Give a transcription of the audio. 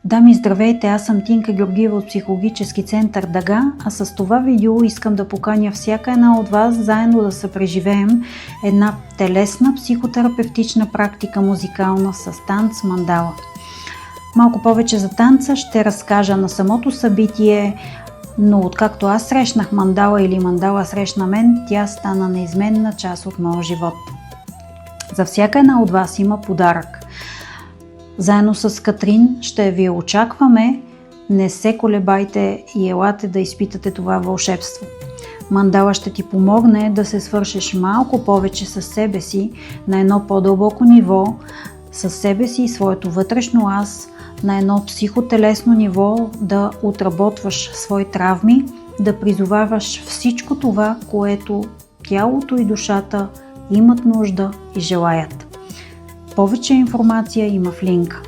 Дами, здравейте! Аз съм Тинка Георгиева от Психологически център Дъга, а с това видео искам да поканя всяка една от вас заедно да се преживеем една телесна психотерапевтична практика музикална с танц мандала. Малко повече за танца ще разкажа на самото събитие, но откакто аз срещнах мандала или мандала срещна мен, тя стана неизменна част от моя живот. За всяка една от вас има подарък. Заедно с Катрин ще ви очакваме, не се колебайте и елате да изпитате това вълшебство. Мандала ще ти помогне да се свършиш малко повече със себе си на едно по-дълбоко ниво, със себе си и своето вътрешно аз, на едно психотелесно ниво да отработваш свои травми, да призоваваш всичко това, което тялото и душата имат нужда и желаят. Повече информация има в линка.